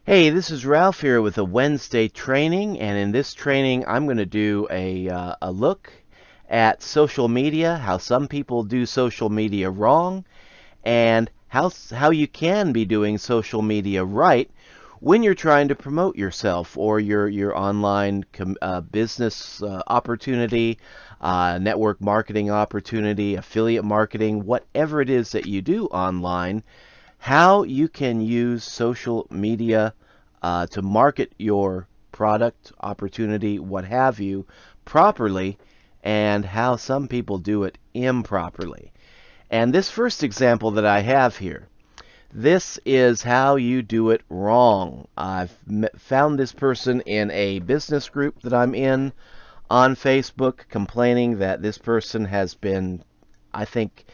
Hey, this is Ralph here with a Wednesday training, and in this training I'm going to do a look at social media, how some people do social media wrong, and how you can be doing social media right when you're trying to promote yourself or your online business opportunity, network marketing opportunity, affiliate marketing, whatever it is that you do online, how you can use social media to market your product, opportunity, what have you, properly, and how some people do it improperly. And this first example that I have here, this is how you do it wrong. I've found this person in a business group that I'm in on Facebook complaining that this person has been, I think,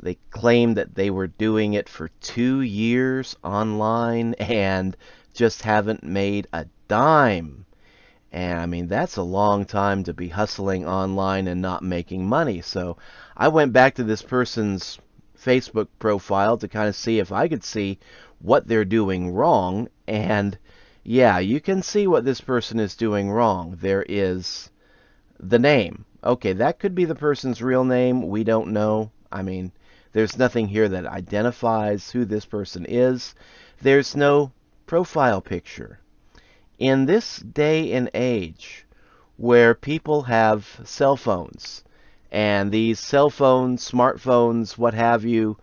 they claimed that they were doing it for 2 years online and just haven't made a dime. And I mean, that's a long time to be hustling online and not making money. So I went back to this person's Facebook profile to kind of see if I could see what they're doing wrong. And yeah, you can see what this person is doing wrong. There is the name. Okay, that could be the person's real name. We don't know. I mean, there's nothing here that identifies who this person is. There's no profile picture. In this day and age where people have cell phones, and these cell phones, smartphones, what have you,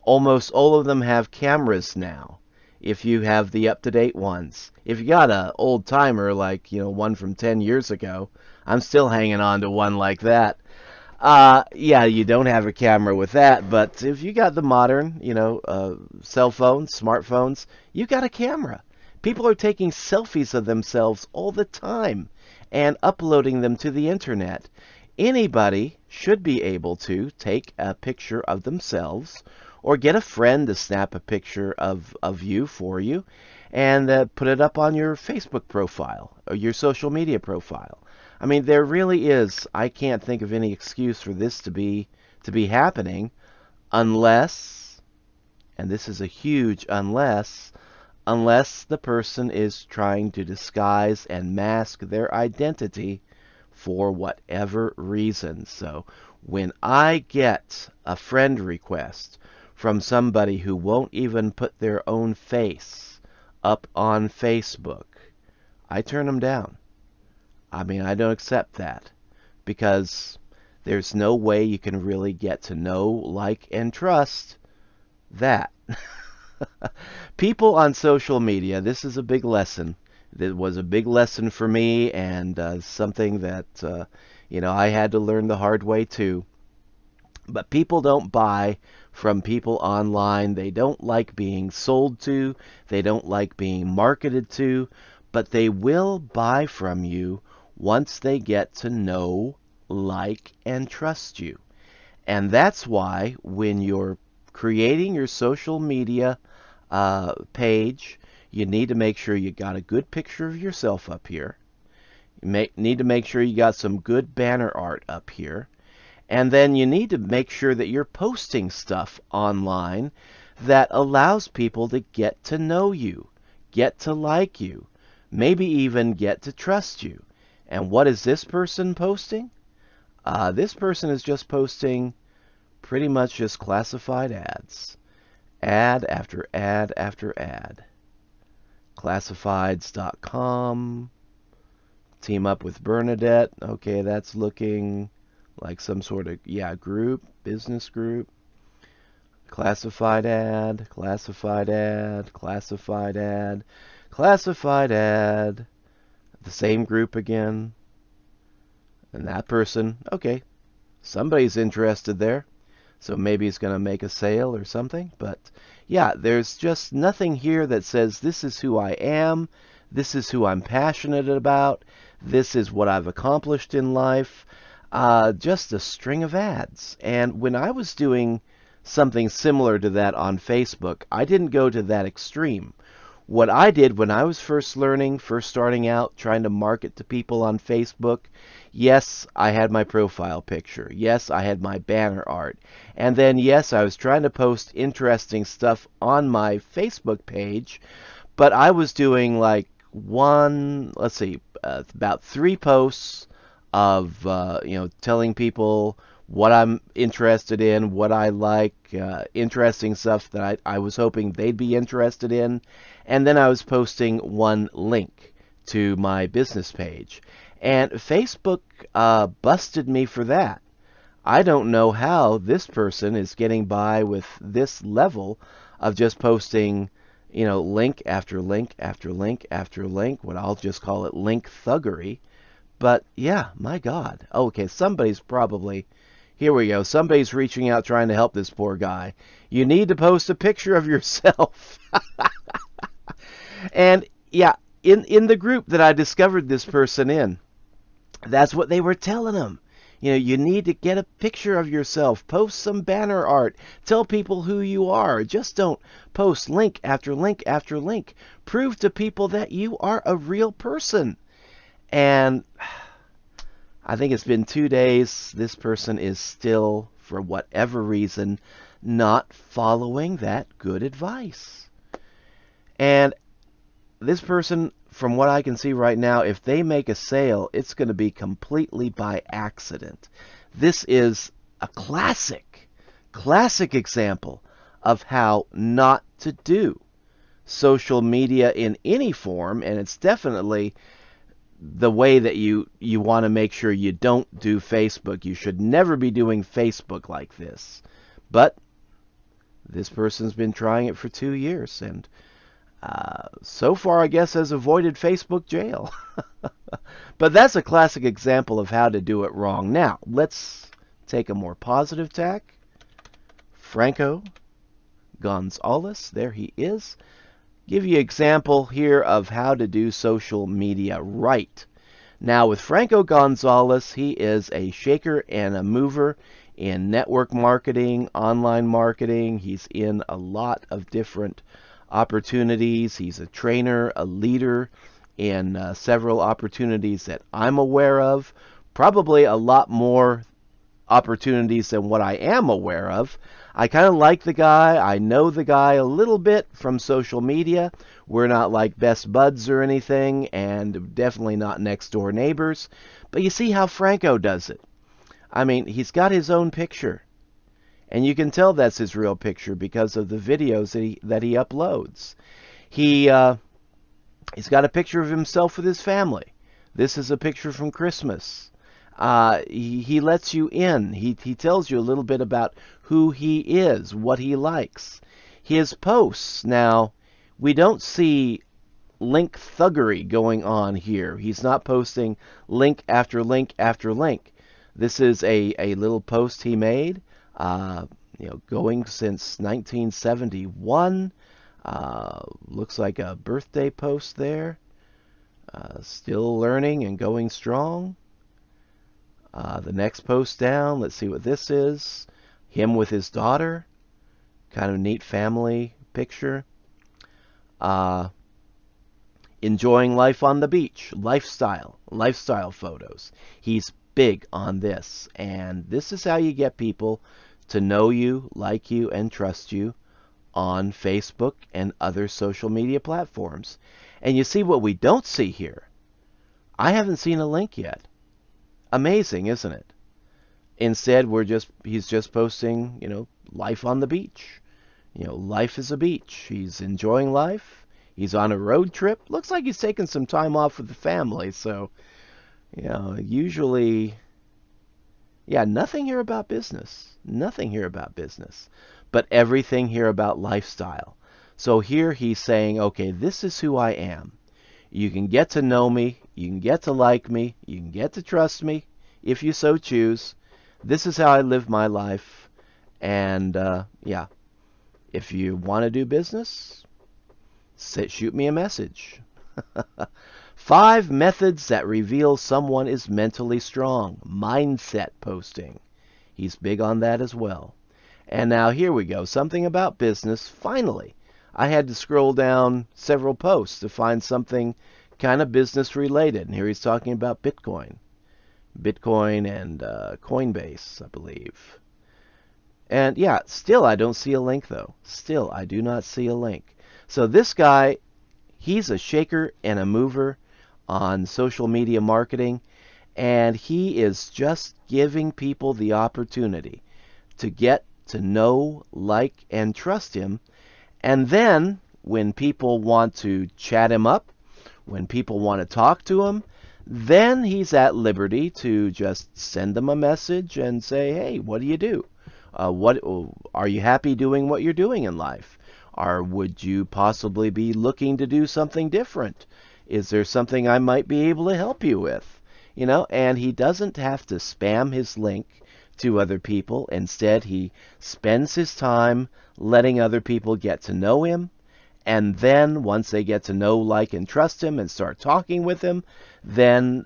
almost all of them have cameras now. If you have the up-to-date ones. If you got a old timer like, one from 10 years ago, I'm still hanging on to one like that. Yeah, you don't have a camera with that, but if you got the modern, cell phones, smartphones, you got a camera. People are taking selfies of themselves all the time and uploading them to the internet. Anybody should be able to take a picture of themselves or get a friend to snap a picture of you for you and put it up on your Facebook profile or your social media profile. I mean, there really is, I can't think of any excuse for this to be happening unless, and this is a huge unless the person is trying to disguise and mask their identity for whatever reason. So when I get a friend request from somebody who won't even put their own face up on Facebook, I turn them down. I mean, I don't accept that because there's no way you can really get to know, like, and trust that. People on social media, this is a big lesson. It was a big lesson for me and something that, I had to learn the hard way too. But people don't buy from people online. They don't like being sold to. They don't like being marketed to. But they will buy from you once they get to know, like, and trust you. And that's why when you're creating your social media page, you need to make sure you got a good picture of yourself up here. You need to make sure you got some good banner art up here. And then you need to make sure that you're posting stuff online that allows people to get to know you, get to like you, maybe even get to trust you. And what is this person posting? This person is just posting pretty much just classified ads. Ad after ad after ad. Classifieds.com. Team up with Bernadette. Okay, that's looking like some sort of, group, business group. Classified ad, classified ad, classified ad, classified ad. The same group again. And that person, okay, somebody's interested there. So maybe he's going to make a sale or something. But yeah, there's just nothing here that says this is who I am, this is who I'm passionate about, this is what I've accomplished in life. Just a string of ads. And when I was doing something similar to that on Facebook, I didn't go to that extreme. What I did when I was first learning, first starting out, trying to market to people on Facebook, yes, I had my profile picture. Yes, I had my banner art. And then, yes, I was trying to post interesting stuff on my Facebook page, But I was doing like let's see, about 3 posts of, telling people what I'm interested in, what I like, interesting stuff that I was hoping they'd be interested in. And then I was posting one link to my business page. And Facebook busted me for that. I don't know how this person is getting by with this level of just posting, link after link after link after link, what I'll just call it link thuggery. But yeah, my God. Okay, here we go. Somebody's reaching out trying to help this poor guy. You need to post a picture of yourself. And yeah, in the group that I discovered this person in, that's what they were telling him. You need to get a picture of yourself, post some banner art, tell people who you are. Just don't post link after link after link. Prove to people that you are a real person. And I think it's been 2 days. This person is still, for whatever reason, not following that good advice. And this person, from what I can see right now, if they make a sale, it's going to be completely by accident. This is a classic example of how not to do social media in any form, and it's definitely the way that you want to make sure you don't do Facebook. You should never be doing Facebook like this. But this person's been trying it for 2 years, and so far, I guess, has avoided Facebook jail. But that's a classic example of how to do it wrong. Now, let's take a more positive tack. Franco Gonzalez, there he is. Give you an example here of how to do social media right. Now, with Franco Gonzalez, he is a shaker and a mover in network marketing, online marketing. He's in a lot of different opportunities. He's a trainer, a leader in several opportunities that I'm aware of. Probably a lot more opportunities than what I am aware of. I kind of like the guy. I know the guy a little bit from social media. We're not like best buds or anything, and definitely not next door neighbors. But you see how Franco does it. I mean, he's got his own picture. And you can tell that's his real picture because of the videos that he uploads. He's got a picture of himself with his family. This is a picture from Christmas. He lets you in. He tells you a little bit about who he is, what he likes. His posts, now, we don't see link thuggery going on here. He's not posting link after link after link. This is a little post he made. Going since 1971. Looks like a birthday post there. Still learning and going strong. The next post down, let's see what this is. Him with his daughter. Kind of neat family picture. Enjoying life on the beach. Lifestyle photos. He's big on this, and this is how you get people to know you, like you, and trust you on Facebook and other social media platforms. And you see what we don't see here. I haven't seen a link yet. Amazing, isn't it? Instead, he's just posting, life on the beach. Life is a beach. He's enjoying life. He's on a road trip. Looks like he's taking some time off with the family, so usually, nothing here about business. Nothing here about business. But everything here about lifestyle. So here he's saying, okay, this is who I am. You can get to know me. You can get to like me. You can get to trust me if you so choose. This is how I live my life. And, if you want to do business, shoot me a message. 5 methods that reveal someone is mentally strong. Mindset posting. He's big on that as well. And now here we go. Something about business. Finally, I had to scroll down several posts to find something kind of business related. And here he's talking about Bitcoin. Bitcoin and Coinbase, I believe. And still I don't see a link though. Still, I do not see a link. So this guy, He's a shaker and a mover on social media marketing, and he is just giving people the opportunity to get to know, like, and trust him. And then when people want to chat him up, when people want to talk to him, then he's at liberty to just send them a message and say, hey, what do you do? What are you happy doing what you're doing in life? Or would you possibly be looking to do something different? Is there something I might be able to help you with? And he doesn't have to spam his link to other people. Instead, he spends his time letting other people get to know him. And then once they get to know, like, and trust him and start talking with him, then,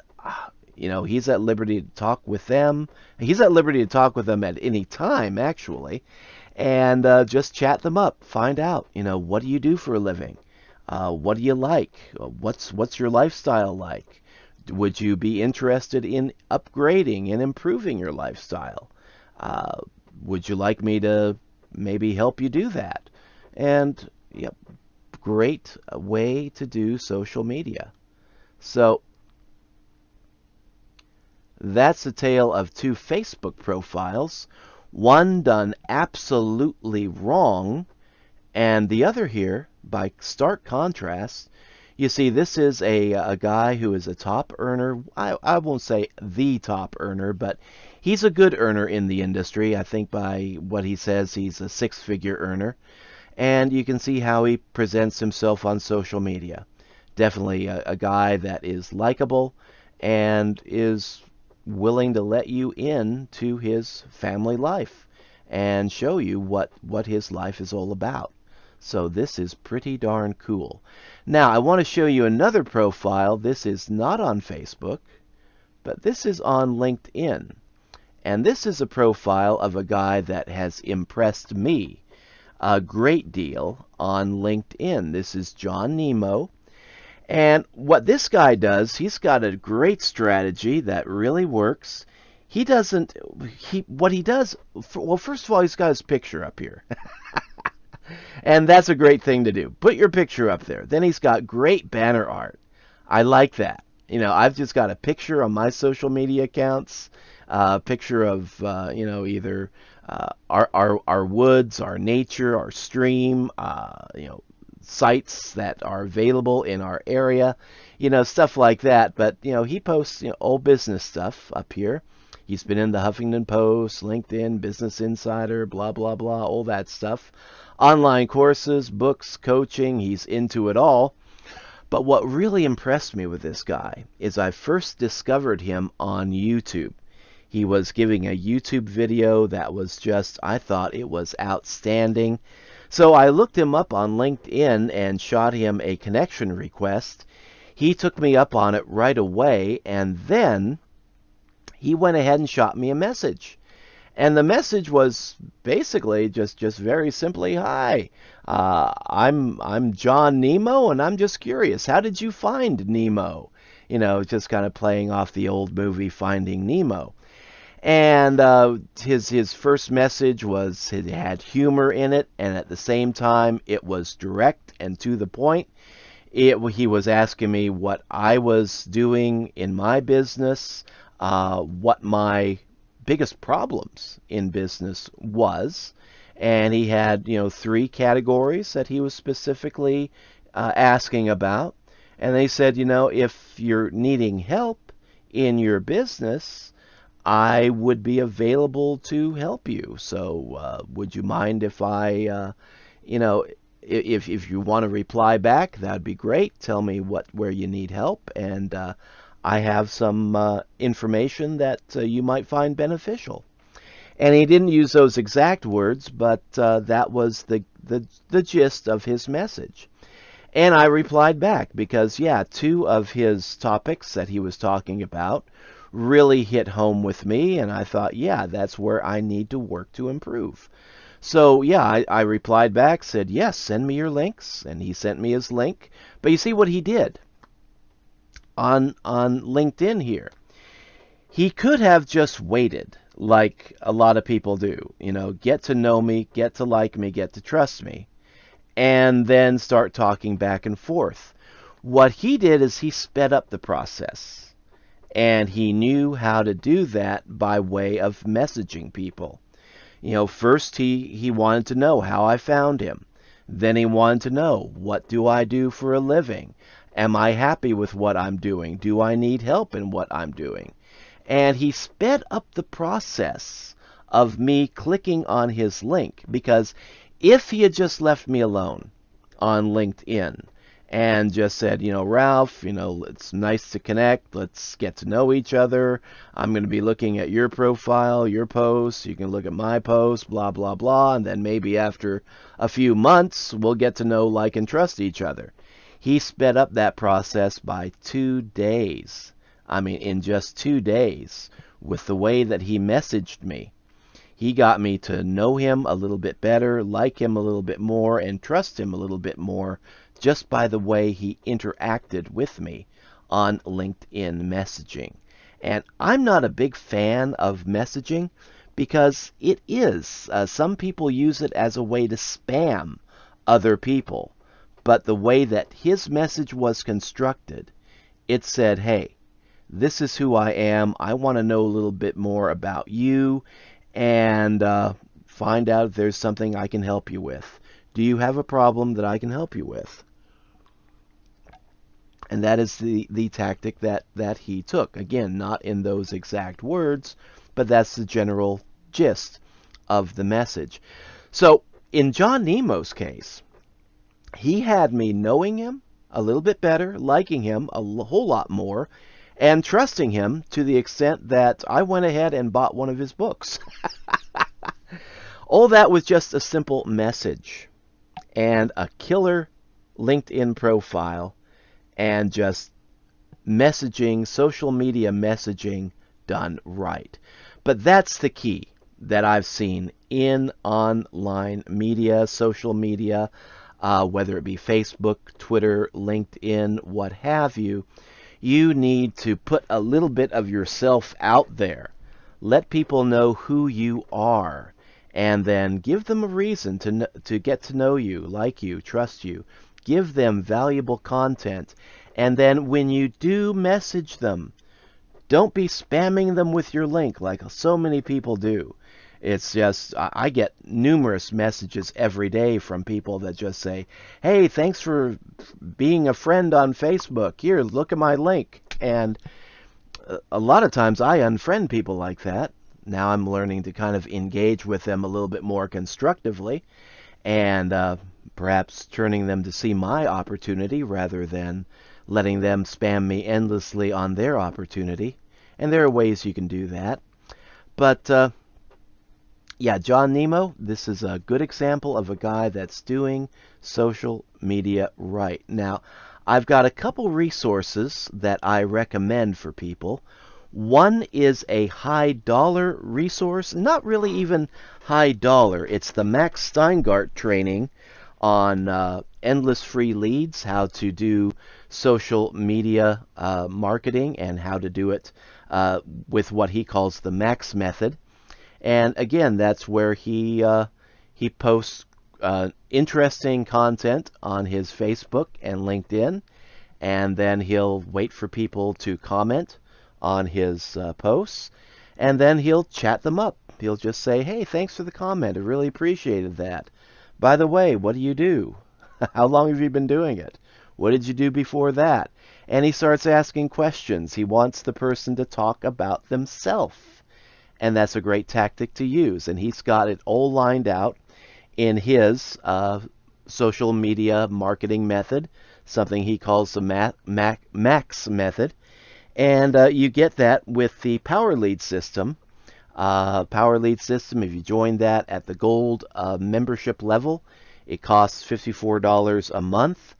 he's at liberty to talk with them. He's at liberty to talk with them at any time, actually, and just chat them up. Find out, what do you do for a living? What do you like? What's your lifestyle like? Would you be interested in upgrading and improving your lifestyle? Would you like me to maybe help you do that? And, yep, great way to do social media. So that's a tale of two Facebook profiles, one done absolutely wrong, and the other here, by stark contrast. You see, this is a guy who is a top earner. I won't say the top earner, but he's a good earner in the industry. I think by what he says, he's a six-figure earner. And you can see how he presents himself on social media. Definitely a guy that is likable and is willing to let you in to his family life and show you what his life is all about. So this is pretty darn cool. Now, I want to show you another profile. This is not on Facebook, but this is on LinkedIn. And this is a profile of a guy that has impressed me a great deal on LinkedIn. This is John Nemo. And what this guy does, he's got a great strategy that really works. What he does, well, first of all, he's got his picture up here. And that's a great thing to do. Put your picture up there. Then he's got great banner art. I like that. I've just got a picture on my social media accounts, a picture of, either our woods, our nature, our stream, sites that are available in our area, stuff like that. But, he posts, old business stuff up here. He's been in the Huffington Post, LinkedIn, Business Insider, blah, blah, blah, all that stuff. Online courses, books, coaching, he's into it all. But what really impressed me with this guy is I first discovered him on YouTube. He was giving a YouTube video that was just, I thought it was outstanding. So I looked him up on LinkedIn and shot him a connection request. He took me up on it right away, and then he went ahead and shot me a message. And the message was basically just very simply, hi, I'm John Nemo, and I'm just curious, how did you find Nemo? Just kind of playing off the old movie Finding Nemo. And his first message was, it had humor in it, and at the same time, it was direct and to the point. He was asking me what I was doing in my business, what my biggest problems in business was, and he had 3 categories that he was specifically asking about. And they said, if you're needing help in your business, I would be available to help you. So would you mind if I if you want to reply back, that'd be great. Tell me where you need help, and I have some information that you might find beneficial. And he didn't use those exact words, but that was the gist of his message. And I replied back because, yeah, 2 of his topics that he was talking about really hit home with me, and I thought, yeah, that's where I need to work to improve. So, yeah, I replied back, said, yes, send me your links, and he sent me his link. But you see what he did on LinkedIn here. He could have just waited like a lot of people do, get to know me, get to like me, get to trust me, and then start talking back and forth. What he did is he sped up the process, and he knew how to do that by way of messaging people. First he wanted to know how I found him. Then he wanted to know, what do I do for a living? Am I happy with what I'm doing? Do I need help in what I'm doing? And he sped up the process of me clicking on his link, because if he had just left me alone on LinkedIn and just said, Ralph, it's nice to connect. Let's get to know each other. I'm going to be looking at your profile, your posts. You can look at my posts, blah, blah, blah. And then maybe after a few months, we'll get to know, like, and trust each other. He sped up that process by 2 days. I mean, in just 2 days, with the way that he messaged me. He got me to know him a little bit better, like him a little bit more, and trust him a little bit more, just by the way he interacted with me on LinkedIn messaging. And I'm not a big fan of messaging, because it is. Some people use it as a way to spam other people. But the way that his message was constructed, it said, hey, this is who I am. I want to know a little bit more about you, and find out if there's something I can help you with. Do you have a problem that I can help you with? And that is the tactic that he took. Again, not in those exact words, but that's the general gist of the message. So in John Nemo's case, he had me knowing him a little bit better, liking him a whole lot more, and trusting him to the extent that I went ahead and bought one of his books. All that was just a simple message and a killer LinkedIn profile, and just messaging, social media messaging done right. But that's the key that I've seen in online media, social media, whether it be Facebook, Twitter, LinkedIn, what have you. You need to put a little bit of yourself out there. Let people know who you are, and then give them a reason to get to know you, like you, trust you. Give them valuable content. And then when you do message them, don't be spamming them with your link like so many people do. It's just, I get numerous messages every day from people that just say, hey, thanks for being a friend on Facebook. Here, look at my link. And a lot of times I unfriend people like that. Now I'm learning to kind of engage with them a little bit more constructively, and perhaps turning them to see my opportunity rather than letting them spam me endlessly on their opportunity. And there are ways you can do that. But yeah, John Nemo, this is a good example of a guy that's doing social media right. Now, I've got a couple resources that I recommend for people. One is a high dollar resource, not really even high dollar. It's the Max Steingart training on endless free leads, how to do social media marketing, and how to do it with what he calls the Max method. And again, that's where he posts interesting content on his Facebook and LinkedIn, and then he'll wait for people to comment on his posts, and then he'll chat them up. He'll just say, hey, thanks for the comment. I really appreciated that. By the way, what do you do? How long have you been doing it? What did you do before that? And he starts asking questions. He wants the person to talk about themselves. And that's a great tactic to use. And he's got it all lined out in his social media marketing method, something he calls the Max method. And you get that with the Power Lead system. Power Lead system, if you join that at the gold membership level, it costs $54 a month.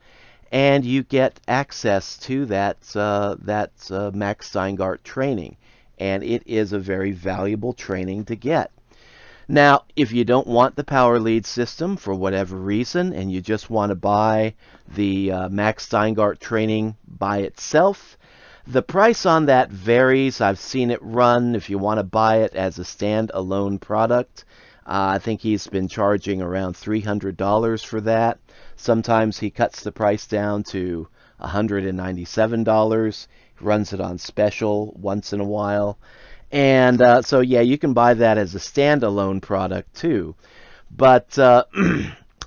And you get access to that Max Steingart training. And it is a very valuable training to get. Now, if you don't want the Power Lead system for whatever reason, and you just want to buy the Max Steingart training by itself, the price on that varies. I've seen it run, if you want to buy it as a standalone product, I think he's been charging around $300 for that. Sometimes he cuts the price down to $197. Runs it on special once in a while. And so, yeah, you can buy that as a standalone product too. But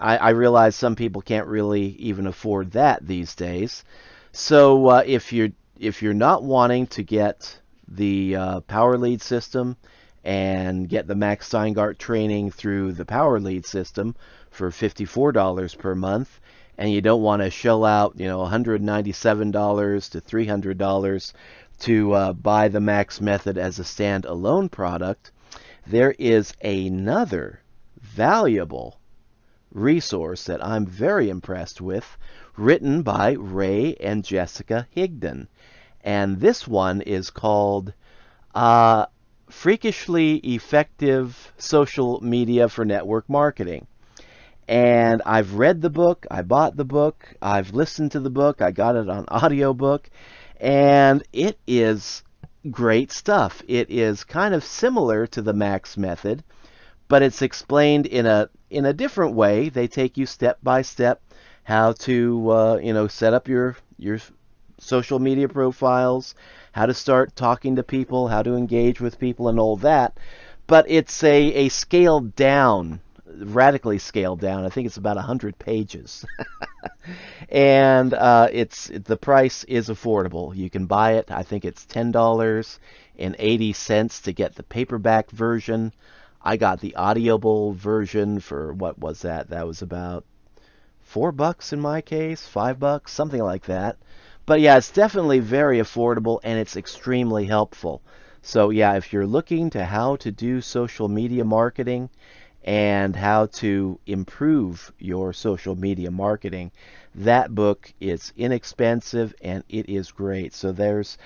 I realize some people can't really even afford that these days. So if you're not wanting to get the Power Lead system and get the Max Steingart training through the Power Lead system for $54 per month, and you don't want to shell out, $197 to $300 to buy the Max Method as a standalone product, there is another valuable resource that I'm very impressed with, written by Ray and Jessica Higdon. And this one is called Freakishly Effective Social Media for Network Marketing. And I've read the book, I bought the book, I've listened to the book, I got it on audiobook, and it is great stuff. It is kind of similar to the Max Method, but it's explained in a different way. They take you step by step how to set up your social media profiles, how to start talking to people, how to engage with people, and all that. But it's a scaled down, radically scaled down. I think it's about 100 pages. And the price is affordable. You can buy it. I think it's $10.80 to get the paperback version. I got the audible version for, what was that? That was about $4 in my case, $5, something like that. But yeah, it's definitely very affordable, and it's extremely helpful. So yeah, if you're looking to how to do social media marketing and how to improve your social media marketing, that book is inexpensive and it is great. So there's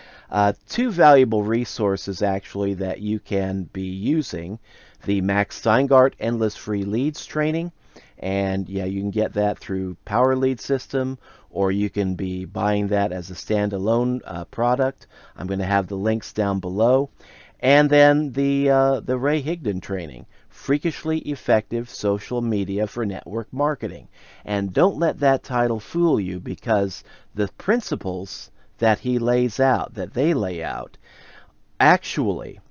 two valuable resources actually that you can be using. The Max Steingart Endless Free Leads training, and yeah, you can get that through Power Lead system, or you can be buying that as a standalone product. I'm going to have the links down below. And then the Ray Higdon training, Freakishly Effective Social Media for Network Marketing. And don't let that title fool you, because the principles that he lays out, that they lay out, actually,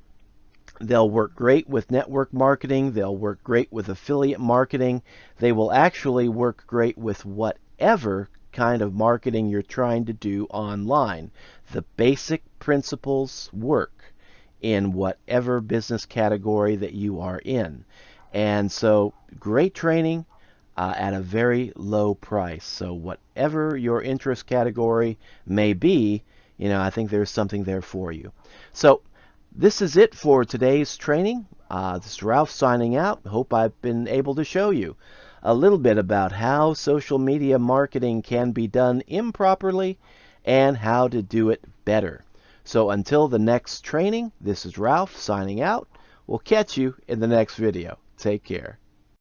they'll work great with network marketing. They'll work great with affiliate marketing. They will actually work great with whatever kind of marketing you're trying to do online. The basic principles work in whatever business category that you are in. And so, great training at a very low price. So whatever your interest category may be, I think there's something there for you. So this is it for today's training. This is Ralph signing out. Hope I've been able to show you a little bit about how social media marketing can be done improperly and how to do it better. So until the next training, this is Ralph signing out. We'll catch you in the next video. Take care.